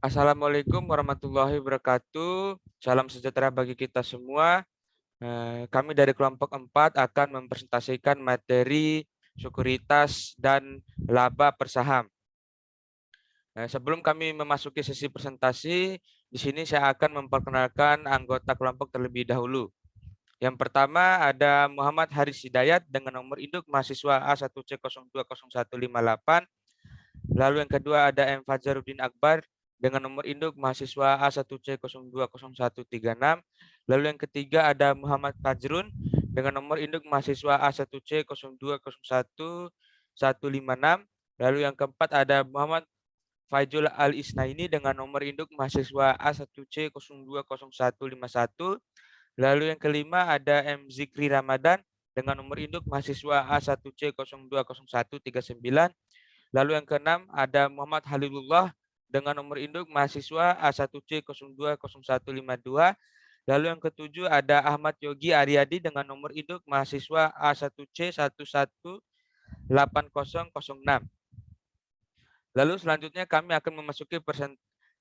Assalamualaikum warahmatullahi wabarakatuh. Salam sejahtera bagi kita semua. Kami dari kelompok 4 akan mempresentasikan materi sekuritas dan laba per saham. Sebelum kami memasuki sesi presentasi, di sini saya akan memperkenalkan anggota kelompok terlebih dahulu. Yang pertama ada Muhammad Haris Hidayat dengan nomor induk mahasiswa A1C020158. Lalu yang kedua ada M. Fajaruddin Akbar dengan nomor induk mahasiswa A1C020136. Lalu yang ketiga ada Muhammad Fajrun dengan nomor induk mahasiswa A1C02015156. Lalu yang keempat ada Muhammad Faizul Al-Isnaini dengan nomor induk mahasiswa A1C020151. Lalu yang kelima ada M. Zikri Ramadan dengan nomor induk mahasiswa A1C020139. Lalu yang keenam ada Muhammad Halilullah dengan nomor induk mahasiswa A1C020152. Lalu yang ketujuh ada Ahmad Yogi Aryadi dengan nomor induk mahasiswa A1C118006. Lalu selanjutnya kami akan memasuki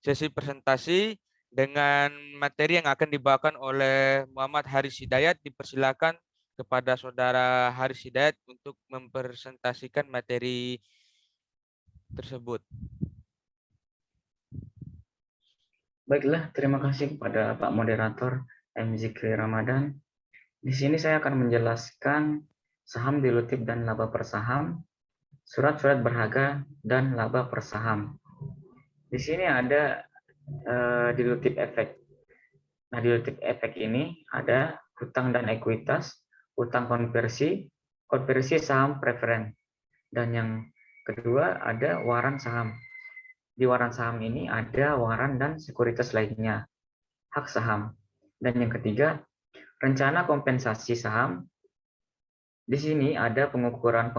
sesi presentasi dengan materi yang akan dibawakan oleh Muhammad Haris Hidayat. Dipersilakan kepada saudara Haris Hidayat untuk mempresentasikan materi tersebut. Baiklah, terima kasih kepada Pak Moderator M. Zikri Ramadan. Di sini saya akan menjelaskan saham dilutif dan laba per saham, surat-surat berharga, dan laba per saham. Di sini ada dilutif efek. Nah, dilutif efek ini ada hutang dan ekuitas, hutang konversi, konversi saham preferen, dan yang kedua ada waran saham. Di waran saham ini ada waran dan sekuritas lainnya, hak saham. Dan yang ketiga, rencana kompensasi saham. Di sini ada pengukuran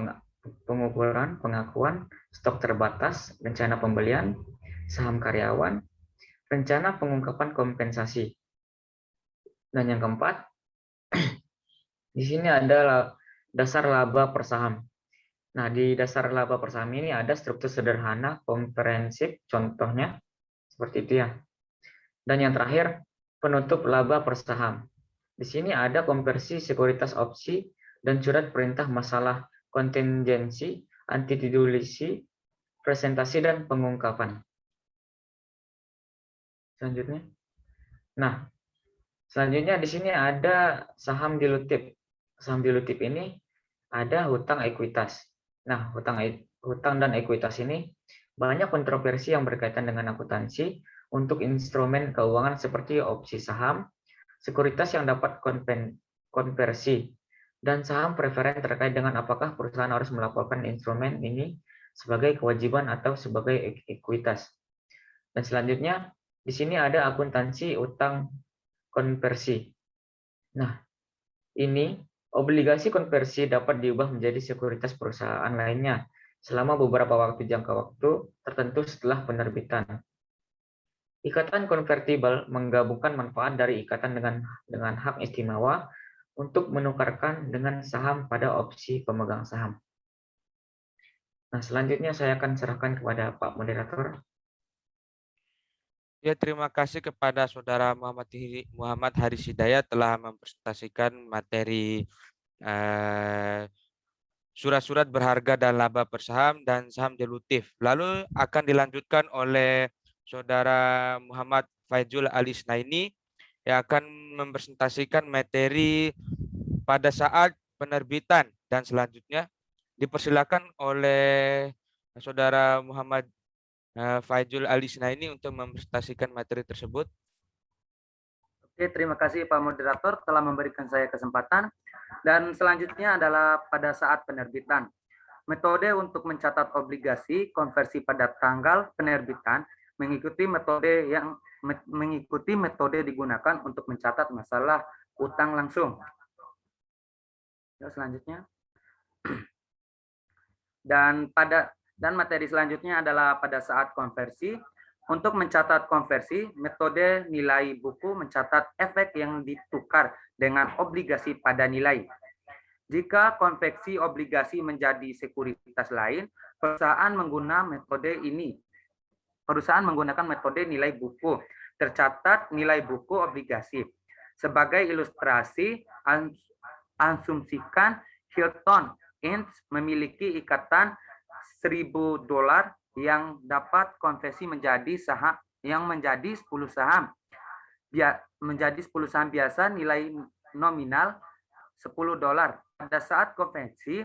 pengakuan stok terbatas, rencana pembelian, saham karyawan, rencana pengungkapan kompensasi. Dan yang keempat, di sini ada dasar laba per saham. Nah, di dasar laba per saham ini ada struktur sederhana, komprehensif, contohnya seperti itu ya. Dan yang terakhir, penutup laba per saham. Di sini ada konversi sekuritas opsi dan surat perintah masalah kontingensi, antitidulisi, presentasi, dan pengungkapan. Selanjutnya. Nah, selanjutnya di sini ada saham dilutif. Saham dilutif ini ada hutang ekuitas. Nah, hutang dan ekuitas ini banyak kontroversi yang berkaitan dengan akuntansi untuk instrumen keuangan seperti opsi saham, sekuritas yang dapat konversi, dan saham preferen terkait dengan apakah perusahaan harus melaporkan instrumen ini sebagai kewajiban atau sebagai ekuitas. Dan selanjutnya, di sini ada akuntansi utang konversi. Nah, ini obligasi konversi dapat diubah menjadi sekuritas perusahaan lainnya selama beberapa jangka waktu tertentu setelah penerbitan. Ikatan konvertibel menggabungkan manfaat dari ikatan dengan hak istimewa untuk menukarkan dengan saham pada opsi pemegang saham. Nah, selanjutnya saya akan serahkan kepada Pak Moderator. Ya, terima kasih kepada saudara Muhammad Haris Hidayat telah mempresentasikan materi surat-surat berharga dan laba per saham dan saham dilutif. Lalu akan dilanjutkan oleh saudara Muhammad Faizul Al-Isnaini yang akan mempresentasikan materi pada saat penerbitan, dan selanjutnya dipersilakan oleh saudara Muhammad Faizul Al-Isnaini untuk mempresentasikan materi tersebut. Oke, terima kasih Pak Moderator telah memberikan saya kesempatan. Dan selanjutnya adalah pada saat penerbitan. Metode untuk mencatat obligasi konversi pada tanggal penerbitan mengikuti metode digunakan untuk mencatat masalah utang langsung. Selanjutnya. Dan materi selanjutnya adalah pada saat konversi. Untuk mencatat konversi, metode nilai buku mencatat efek yang ditukar dengan obligasi pada nilai. Jika konveksi obligasi menjadi sekuritas lain, perusahaan menggunakan metode ini. perusahaan menggunakan metode nilai buku, tercatat nilai buku obligasi. Sebagai ilustrasi, asumsikan Hilton Inc. memiliki ikatan $1.000 yang dapat konversi menjadi saham yang menjadi 10 saham. Menjadi 10 saham biasa nilai nominal $10. Pada saat konversi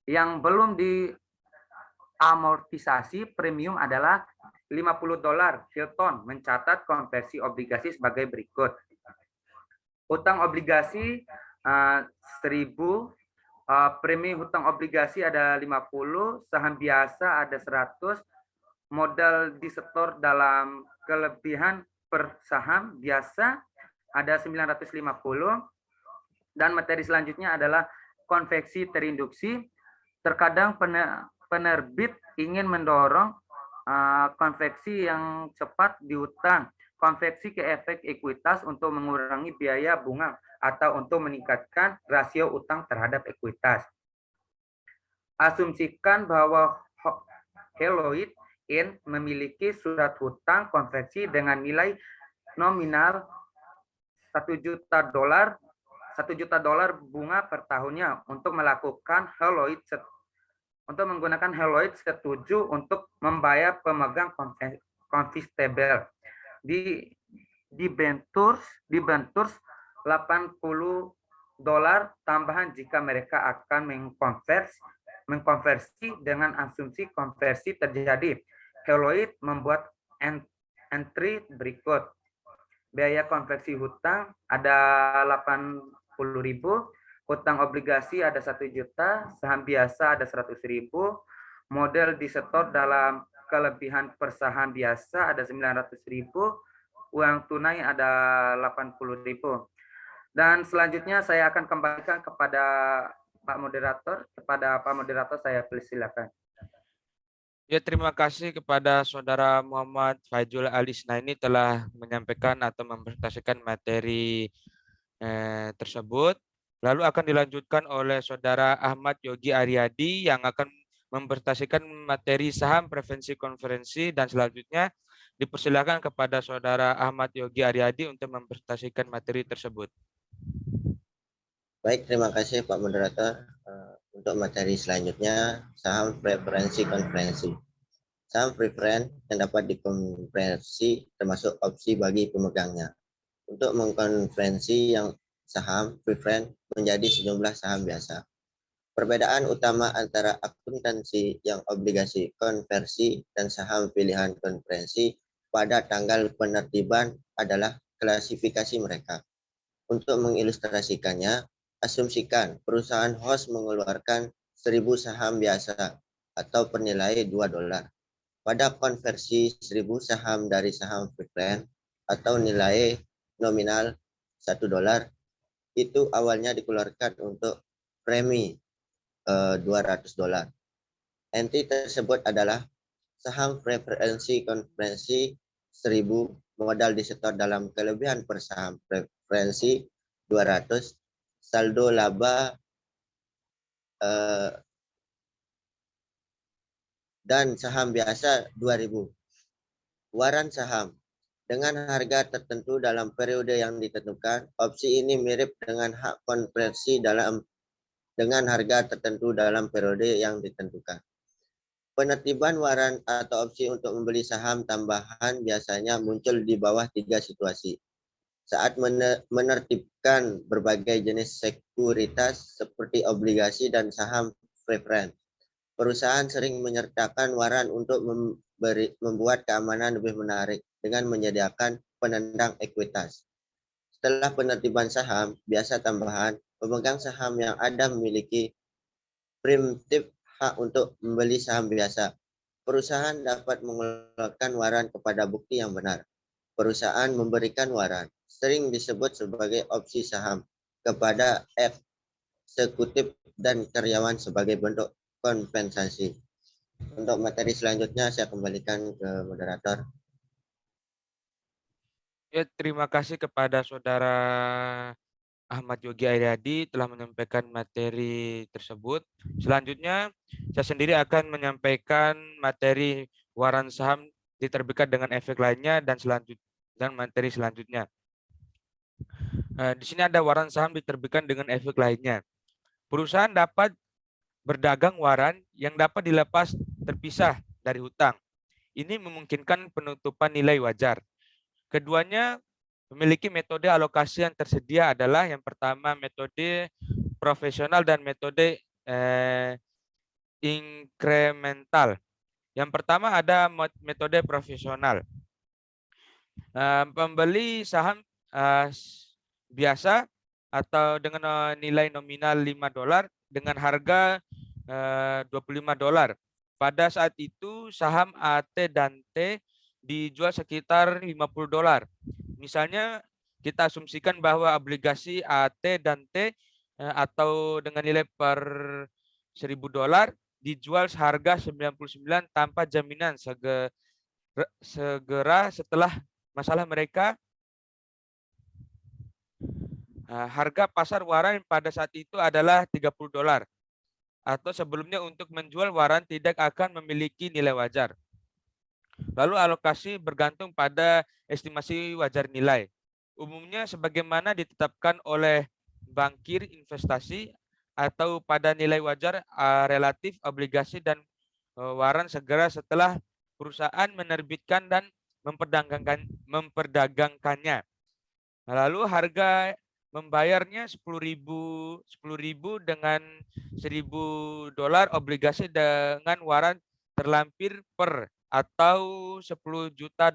yang belum diamortisasi premium adalah $50. Hilton mencatat konversi obligasi sebagai berikut. Utang obligasi 1.000, premi hutang obligasi ada 50, saham biasa ada 100, modal disetor dalam kelebihan per saham biasa ada 950, dan materi selanjutnya adalah konveksi terinduksi. Terkadang penerbit ingin mendorong konveksi yang cepat di utang, konveksi ke efek ekuitas untuk mengurangi biaya bunga atau untuk meningkatkan rasio utang terhadap ekuitas. Asumsikan bahwa Heloid Inc. memiliki surat hutang konversi dengan nilai nominal $1 juta bunga per tahunnya untuk menggunakan Heloid setuju untuk membayar pemegang convertible di Ventures $80 tambahan jika mereka akan mengkonversi dengan asumsi konversi terjadi. Heloid membuat entry berikut. Biaya konversi hutang ada 80.000, hutang obligasi ada 1 juta, saham biasa ada 100.000, model disetor dalam kelebihan per saham biasa ada 900.000, uang tunai ada 80.000. Dan selanjutnya saya akan kembalikan kepada Pak Moderator. Kepada Pak Moderator saya persilakan. Ya, terima kasih kepada Saudara Muhammad Fajrul Alisnaini telah menyampaikan atau mempresentasikan materi tersebut. Lalu akan dilanjutkan oleh Saudara Ahmad Yogi Aryadi yang akan mempresentasikan materi saham preferensi konferensi, dan selanjutnya dipersilakan kepada Saudara Ahmad Yogi Aryadi untuk mempresentasikan materi tersebut. Baik, terima kasih Pak Moderator. Untuk materi selanjutnya, saham preferensi konferensi. Saham preferen yang dapat dikonversi termasuk opsi bagi pemegangnya. Untuk mengkonversi yang saham preferen menjadi sejumlah saham biasa. Perbedaan utama antara akuntansi yang obligasi konversi dan saham pilihan konferensi pada tanggal penertiban adalah klasifikasi mereka. Untuk mengilustrasikannya, asumsikan perusahaan host mengeluarkan 1.000 saham biasa atau bernilai $2. Pada konversi 1.000 saham dari saham preferen atau nilai nominal $1, itu awalnya dikeluarkan untuk premi $200. Entry tersebut adalah saham preferensi konferensi 1.000, modal disetor dalam kelebihan per saham preferensi 200, saldo laba dan saham biasa 2.000. Waran saham dengan harga tertentu dalam periode yang ditentukan. Opsi ini mirip dengan hak konversi dengan harga tertentu dalam periode yang ditentukan. Penertiban waran atau opsi untuk membeli saham tambahan biasanya muncul di bawah 3 situasi. Saat menertibkan berbagai jenis sekuritas seperti obligasi dan saham preferen, perusahaan sering menyertakan waran untuk membuat keamanan lebih menarik dengan menyediakan penendang ekuitas. Setelah penertiban saham biasa tambahan, pemegang saham yang ada memiliki preemptive hak untuk membeli saham biasa. Perusahaan dapat mengeluarkan waran kepada bukti yang benar. Perusahaan memberikan waran, sering disebut sebagai opsi saham, kepada eksekutif dan karyawan sebagai bentuk kompensasi. Untuk materi selanjutnya saya kembalikan ke moderator. Ya, terima kasih kepada Saudara Ahmad Yogi Aryadi telah menyampaikan materi tersebut. Selanjutnya, saya sendiri akan menyampaikan materi waran saham diterbitkan dengan efek lainnya dan materi selanjutnya. Di sini ada waran saham diterbitkan dengan efek lainnya. Perusahaan dapat berdagang waran yang dapat dilepas terpisah dari hutang. Ini memungkinkan penutupan nilai wajar. Keduanya memiliki metode alokasi yang tersedia adalah yang pertama metode profesional dan metode inkremental. Yang pertama ada metode profesional. Pembeli saham biasa atau dengan nilai nominal $5 dengan harga $25. Pada saat itu saham AT dan T dijual sekitar $50. Misalnya kita asumsikan bahwa obligasi AT dan T atau dengan nilai per $1.000 dijual seharga 99 tanpa jaminan segera setelah masalah mereka. Harga pasar waran pada saat itu adalah $30 atau sebelumnya untuk menjual waran tidak akan memiliki nilai wajar. Lalu alokasi bergantung pada estimasi wajar nilai. Umumnya sebagaimana ditetapkan oleh bankir investasi atau pada nilai wajar relatif obligasi dan waran segera setelah perusahaan menerbitkan dan memperdagangkannya. Lalu harga membayarnya 10.000 dengan $1.000 obligasi dengan waran terlampir per atau $10 juta.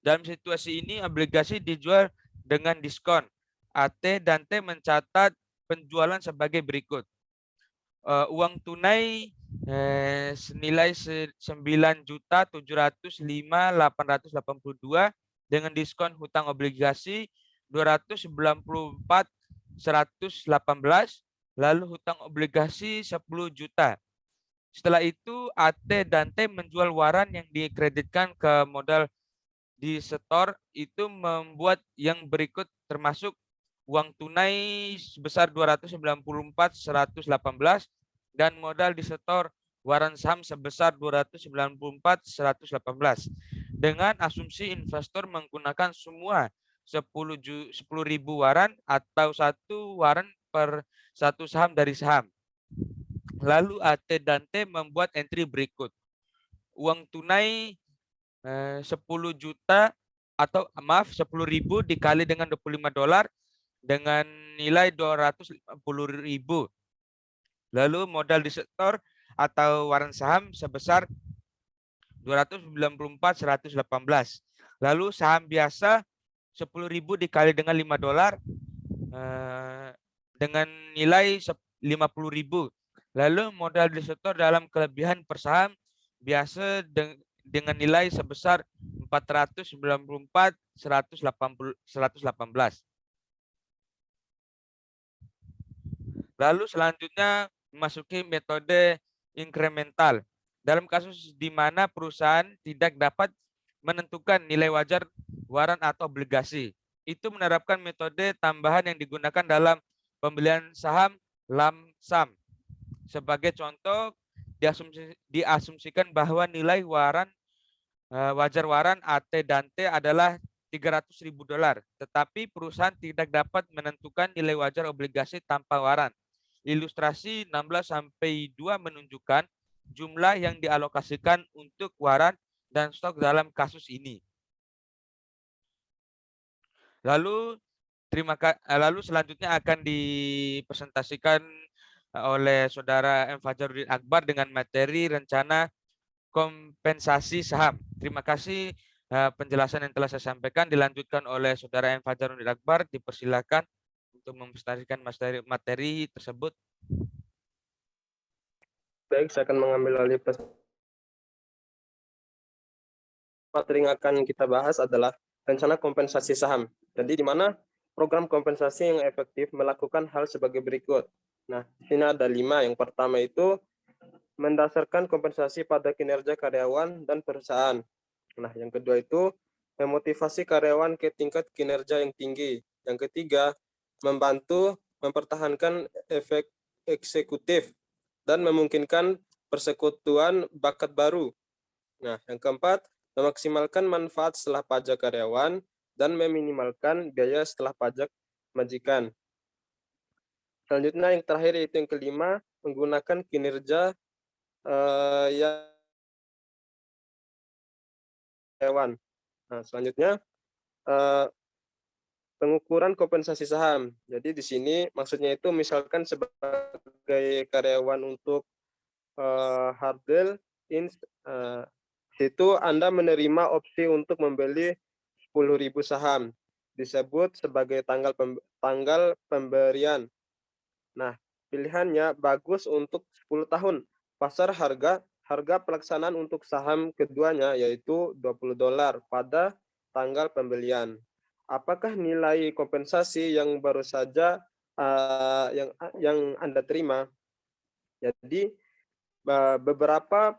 Dalam situasi ini obligasi dijual dengan diskon. AT dan T mencatat penjualan sebagai berikut. Uang tunai senilai 9.705.882 dengan diskon hutang obligasi 294.118, lalu hutang obligasi 10 juta. Setelah itu AT dan T menjual waran yang dikreditkan ke modal di setor itu membuat yang berikut termasuk uang tunai sebesar 294.118 dan modal disetor waran saham sebesar 294.118 dengan asumsi investor menggunakan semua 10.000 waran atau satu waran per satu saham dari saham. Lalu AT dan T membuat entry berikut. Uang tunai 10 juta atau 10.000 dikali dengan $25 dengan nilai 250.000. Lalu modal disetor atau waran saham sebesar 294.118. Lalu saham biasa 10.000 dikali dengan $5 dengan nilai 50.000. Lalu modal disetor dalam kelebihan per saham biasa dengan nilai sebesar 494.118. Lalu selanjutnya memasuki metode inkremental. Dalam kasus di mana perusahaan tidak dapat menentukan nilai wajar waran atau obligasi, itu menerapkan metode tambahan yang digunakan dalam pembelian saham lump sum. Sebagai contoh, diasumsikan bahwa nilai wajar waran AT dan T adalah $300.000, tetapi perusahaan tidak dapat menentukan nilai wajar obligasi tanpa waran. Ilustrasi 16-2 menunjukkan jumlah yang dialokasikan untuk waran dan stok dalam kasus ini. Lalu selanjutnya akan dipresentasikan oleh Saudara M. Fajaruddin Akbar dengan materi rencana kompensasi saham. Terima kasih penjelasan yang telah saya sampaikan. Dilanjutkan oleh Saudara M. Fajaruddin Akbar. Dipersilakan untuk mempresentasikan materi tersebut. Baik, saya akan mengambil alih materi yang akan kita bahas adalah rencana kompensasi saham. Jadi di mana program kompensasi yang efektif melakukan hal sebagai berikut. Nah, di sini ada 5. Yang pertama itu mendasarkan kompensasi pada kinerja karyawan dan perusahaan. Nah, yang kedua itu memotivasi karyawan ke tingkat kinerja yang tinggi. Yang ketiga, membantu mempertahankan efek eksekutif dan memungkinkan persekutuan bakat baru. Nah, yang keempat, memaksimalkan manfaat setelah pajak karyawan dan meminimalkan biaya setelah pajak majikan. Selanjutnya yang terakhir yaitu yang kelima, menggunakan kinerja yang hewan. Nah, selanjutnya pengukuran kompensasi saham. Jadi di sini maksudnya itu misalkan sebagai karyawan untuk Hardel itu Anda menerima opsi untuk membeli 10.000 saham. Disebut sebagai tanggal pemberian. Nah, pilihannya bagus untuk 10 tahun. Pasar harga pelaksanaan untuk saham keduanya yaitu $20 pada tanggal pembelian. Apakah nilai kompensasi yang baru saja yang Anda terima? Jadi beberapa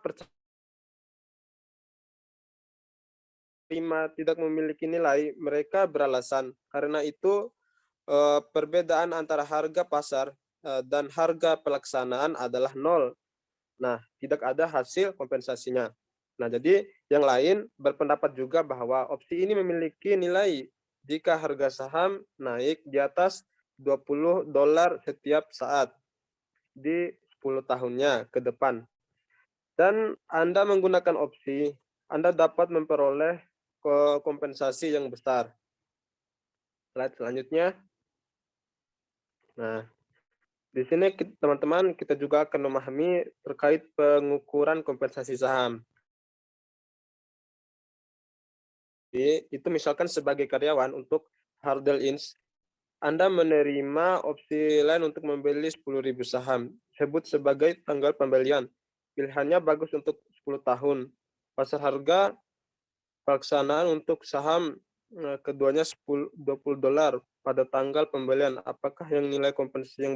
terima tidak memiliki nilai, mereka beralasan karena itu perbedaan antara harga pasar dan harga pelaksanaan adalah nol. Nah, tidak ada hasil kompensasinya. Nah, jadi yang lain berpendapat juga bahwa opsi ini memiliki nilai jika harga saham naik di atas $20 setiap saat di 10 tahunnya ke depan. Dan Anda menggunakan opsi, Anda dapat memperoleh kompensasi yang besar. Slide selanjutnya. Nah, di sini teman-teman kita juga akan memahami terkait pengukuran kompensasi saham. Jadi, itu misalkan sebagai karyawan untuk Hardel Inc., Anda menerima opsi lain untuk membeli 10.000 saham, sebut sebagai tanggal pembelian. Pilihannya bagus untuk 10 tahun. Pasar harga pelaksanaan untuk saham keduanya $20 pada tanggal pembelian. Apakah yang nilai kompensasi yang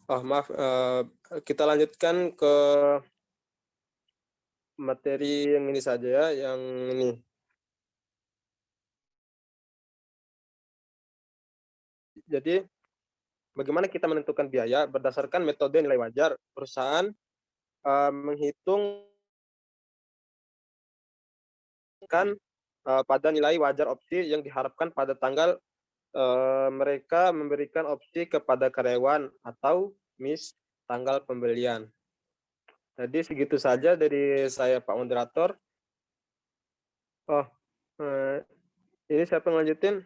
maaf, kita lanjutkan ke materi yang ini saja ya, yang ini. Jadi, bagaimana kita menentukan biaya berdasarkan metode nilai wajar. Perusahaan menghitung pada nilai wajar opsi yang diharapkan pada tanggal mereka memberikan opsi kepada karyawan atau tanggal pembelian. Jadi segitu saja dari saya, Pak Moderator. Ini siapa yang lanjutin?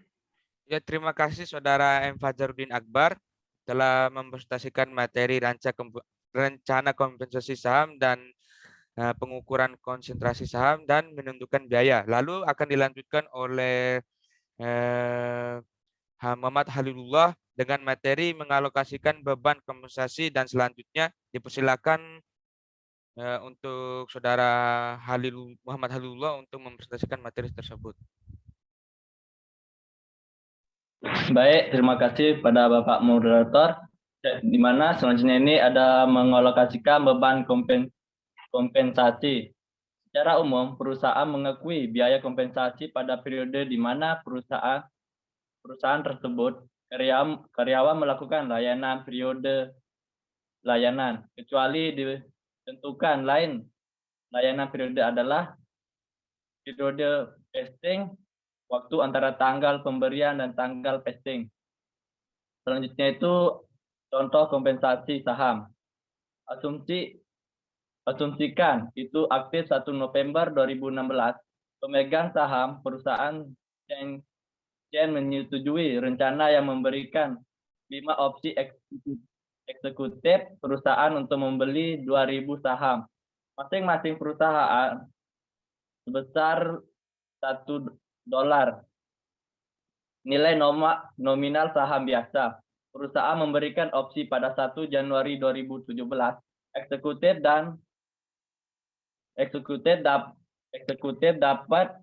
Ya, terima kasih Saudara M. Fajaruddin Akbar telah mempresentasikan materi rencana kompensasi saham dan pengukuran konsentrasi saham dan menentukan biaya. Lalu akan dilanjutkan oleh Muhammad Halilullah dengan materi mengalokasikan beban kompensasi, dan selanjutnya dipersilakan untuk Saudara Muhammad Halilullah untuk mempresentasikan materi tersebut. Baik, terima kasih pada Bapak Moderator. Di mana selanjutnya ini ada mengalokasikan beban kompensasi. Secara umum, perusahaan mengakui biaya kompensasi pada periode di mana perusahaan tersebut karyawan melakukan layanan periode layanan, kecuali ditentukan lain. Layanan periode adalah periode vesting, waktu antara tanggal pemberian dan tanggal vesting. Selanjutnya itu contoh kompensasi saham. Asumsikan itu aktif 1 November 2016. Pemegang saham perusahaan Chen menyetujui rencana yang memberikan 5 opsi eksekutif perusahaan untuk membeli 2.000 saham. Masing-masing perusahaan sebesar $1. Nilai nominal saham biasa. Perusahaan memberikan opsi pada 1 Januari 2017. Eksekutif dapat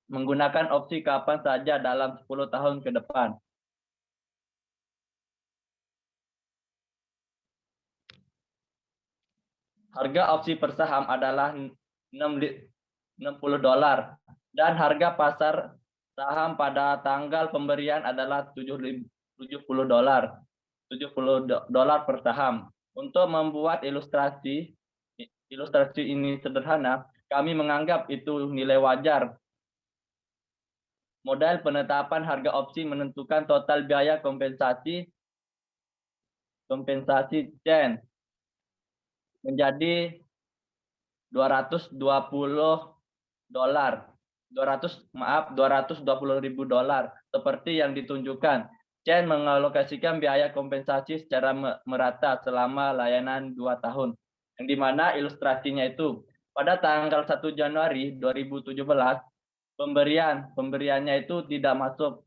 menggunakan opsi kapan saja dalam 10 tahun ke depan. Harga opsi per saham adalah $60 dan harga pasar saham pada tanggal pemberian adalah $70 per saham. Untuk membuat ilustrasi, ilustrasi ini sederhana, kami menganggap itu nilai wajar. Model penetapan harga opsi menentukan total biaya kompensasi CEN menjadi $220 seperti yang ditunjukkan. CEN mengalokasikan biaya kompensasi secara merata selama layanan 2 tahun, yang dimana ilustrasinya itu pada tanggal 1 Januari 2017 pemberiannya itu tidak masuk.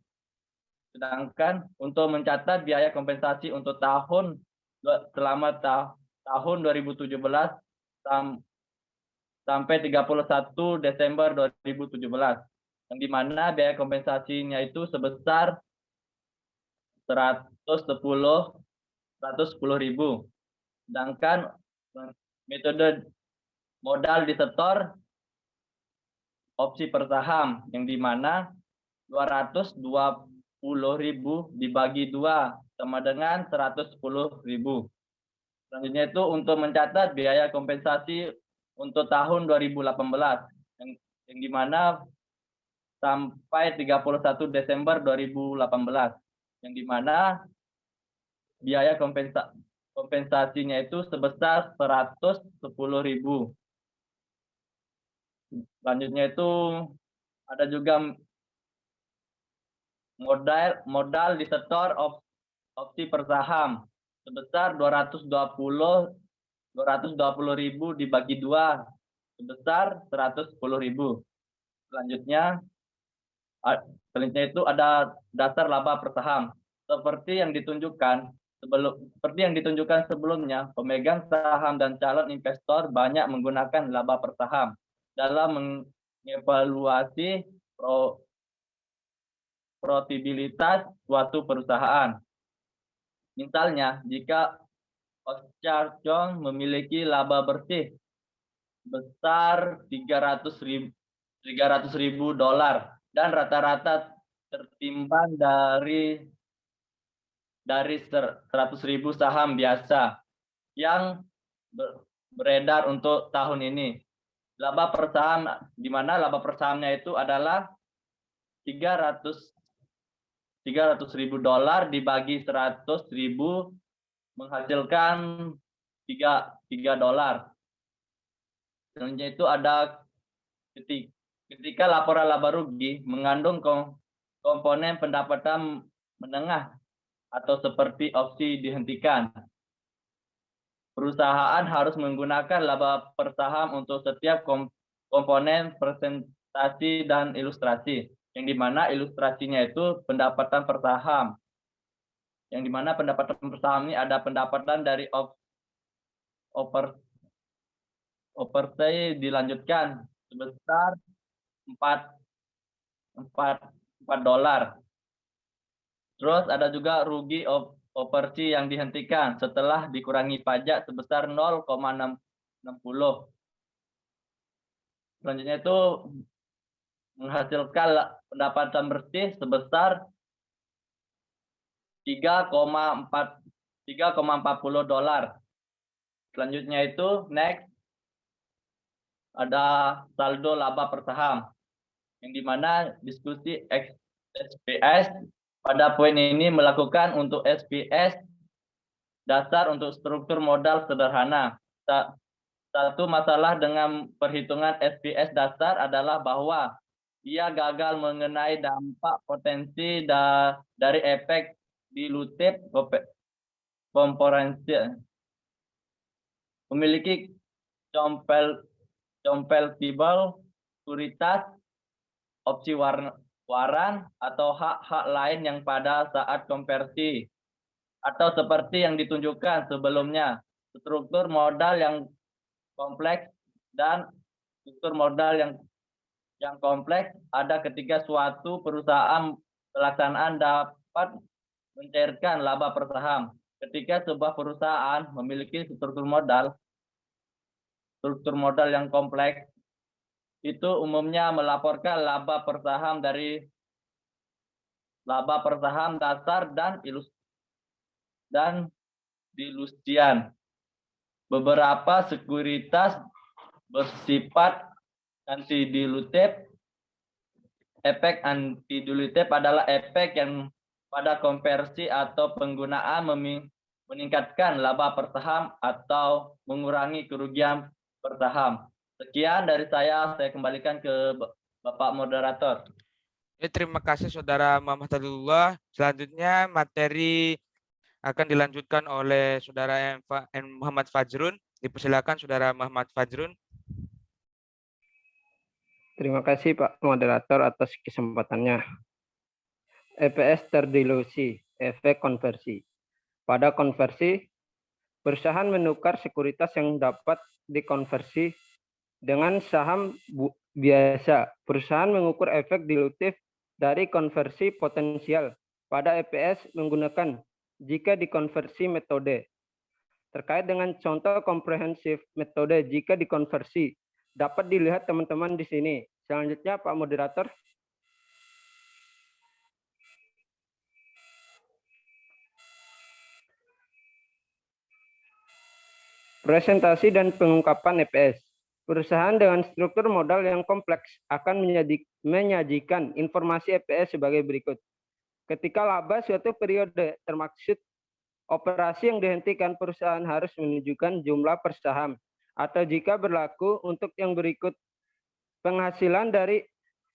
Sedangkan untuk mencatat biaya kompensasi untuk selama tahun 2017 sampai 31 Desember 2017, yang dimana biaya kompensasinya itu sebesar 110.000. Sedangkan metode modal disetor opsi per saham, yang dimana 220.000 dibagi 2 sama dengan 110.000. Selanjutnya itu untuk mencatat biaya kompensasi untuk tahun 2018, yang dimana sampai 31 Desember 2018, yang dimana biaya kompensasinya itu sebesar 110.000. Selanjutnya itu ada juga modal disetor opsi per saham sebesar 220.000 dibagi 2 sebesar 110.000. Selanjutnya itu ada dasar laba per saham seperti yang ditunjukkan sebelumnya. Pemegang saham dan calon investor banyak menggunakan laba per saham dalam mengevaluasi profitabilitas suatu perusahaan. Misalnya, jika Oscharchon memiliki laba bersih besar $300.000 dan rata-rata tertimbang dari 100.000 saham biasa yang beredar untuk tahun ini. Laba per saham, di mana laba per sahamnya itu adalah $300.000 dibagi 100.000 menghasilkan $3. Selanjutnya itu ada ketika laporan laba rugi mengandung komponen pendapatan menengah atau seperti opsi dihentikan. Perusahaan harus menggunakan laba per saham untuk setiap komponen presentasi dan ilustrasi, yang dimana ilustrasinya itu pendapatan per saham, yang dimana pendapatan per saham ini ada pendapatan dari overpay dilanjutkan sebesar $4. Terus ada juga rugi overpay yang dihentikan setelah dikurangi pajak sebesar 0,60. Selanjutnya itu menghasilkan pendapatan bersih sebesar $3,40. Selanjutnya itu next ada saldo laba per saham, yang dimana diskusi SPS pada poin ini melakukan untuk SPS dasar untuk struktur modal sederhana. Satu masalah dengan perhitungan SPS dasar adalah bahwa ia gagal mengenai dampak potensi dari efek dilutif komponensi, memiliki compatible sekuritas, opsi waran atau hak-hak lain yang pada saat konversi, atau seperti yang ditunjukkan sebelumnya, struktur modal yang kompleks dan struktur modal yang kompleks ada ketika suatu perusahaan pelaksanaan dapat mencairkan laba per saham. Ketika sebuah perusahaan memiliki struktur modal yang kompleks, itu umumnya melaporkan laba per saham dari laba per saham dasar dan dilusian. beberapa sekuritas bersifat antidilutif. Efek antidilutif adalah efek yang pada konversi atau penggunaan meningkatkan laba per saham atau mengurangi kerugian per saham. Sekian dari saya kembalikan ke Bapak Moderator. Terima kasih Saudara Muhammad Fadlullah. Selanjutnya materi akan dilanjutkan oleh Saudara Muhammad Fajrun. Dipersilakan Saudara Muhammad Fajrun. Terima kasih Pak Moderator atas kesempatannya. EPS terdilusi, efek konversi. Pada konversi, perusahaan menukar sekuritas yang dapat dikonversi dengan saham biasa. Perusahaan mengukur efek dilutif dari konversi potensial pada EPS menggunakan jika dikonversi metode. Terkait dengan contoh komprehensif metode jika dikonversi, dapat dilihat teman-teman di sini. Selanjutnya Pak Moderator. Presentasi dan pengungkapan EPS. Perusahaan dengan struktur modal yang kompleks akan menyajikan informasi EPS sebagai berikut. Ketika laba suatu periode termaksud operasi yang dihentikan, perusahaan harus menunjukkan jumlah per saham. Atau jika berlaku untuk yang berikut, penghasilan dari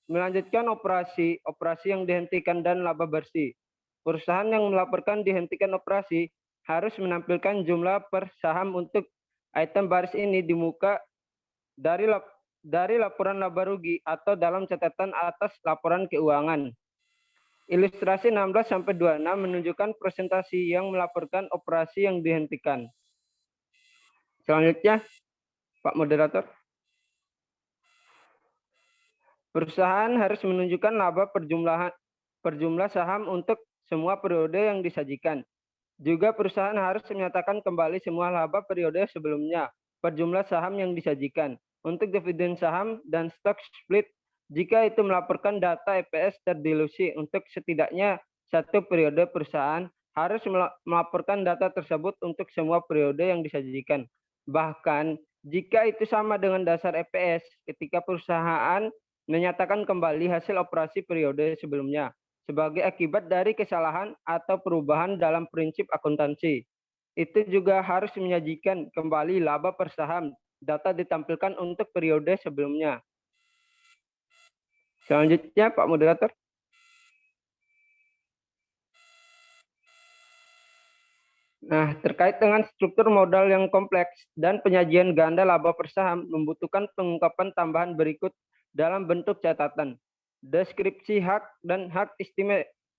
melanjutkan operasi yang dihentikan dan laba bersih. Perusahaan yang melaporkan dihentikan operasi harus menampilkan jumlah per saham untuk item baris ini di muka dari laporan laba rugi atau dalam catatan atas laporan keuangan. Ilustrasi 16-26 menunjukkan presentasi yang melaporkan operasi yang dihentikan. Selanjutnya, Pak Moderator. Perusahaan harus menunjukkan laba per jumlah saham untuk semua periode yang disajikan. Juga perusahaan harus menyatakan kembali semua laba periode sebelumnya per jumlah saham yang disajikan. Untuk dividen saham dan stock split, jika itu melaporkan data EPS terdilusi untuk setidaknya satu periode, perusahaan harus melaporkan data tersebut untuk semua periode yang disajikan. Bahkan jika itu sama dengan dasar EPS ketika perusahaan menyatakan kembali hasil operasi periode sebelumnya sebagai akibat dari kesalahan atau perubahan dalam prinsip akuntansi. Itu juga harus menyajikan kembali laba per saham, data ditampilkan untuk periode sebelumnya. Selanjutnya, Pak Moderator. Nah, terkait dengan struktur modal yang kompleks dan penyajian ganda laba per saham membutuhkan pengungkapan tambahan berikut dalam bentuk catatan. Deskripsi hak dan hak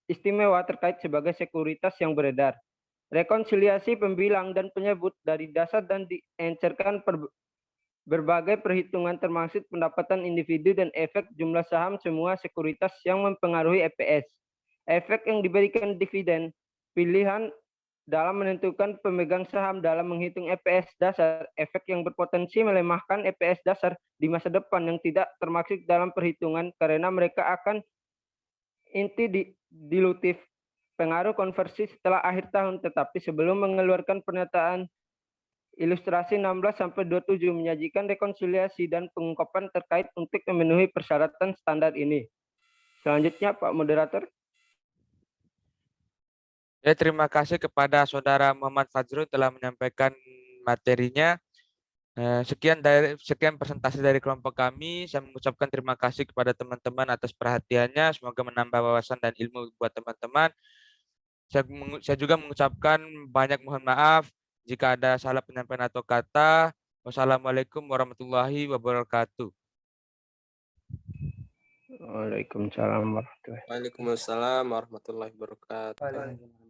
istimewa terkait sebagai sekuritas yang beredar. Rekonsiliasi pembilang dan penyebut dari dasar dan diencerkan berbagai perhitungan termasuk pendapatan individu dan efek jumlah saham semua sekuritas yang mempengaruhi EPS. Efek yang diberikan dividen, pilihan dalam menentukan pemegang saham dalam menghitung EPS dasar, efek yang berpotensi melemahkan EPS dasar di masa depan yang tidak termaksud dalam perhitungan karena mereka akan inti dilutif, pengaruh konversi setelah akhir tahun, tetapi sebelum mengeluarkan pernyataan. Ilustrasi 16-27 menyajikan rekonsiliasi dan pengungkapan terkait untuk memenuhi persyaratan standar ini. Selanjutnya, Pak Moderator. Terima kasih kepada Saudara Muhammad Fajrul telah menyampaikan materinya. Sekian presentasi dari kelompok kami. Saya mengucapkan terima kasih kepada teman-teman atas perhatiannya. Semoga menambah wawasan dan ilmu buat teman-teman. Saya juga mengucapkan banyak mohon maaf jika ada salah penyampaian atau kata. Wassalamualaikum warahmatullahi wabarakatuh. Waalaikumsalam warahmatullahi wabarakatuh. Waalaikumsalam warahmatullahi wabarakatuh.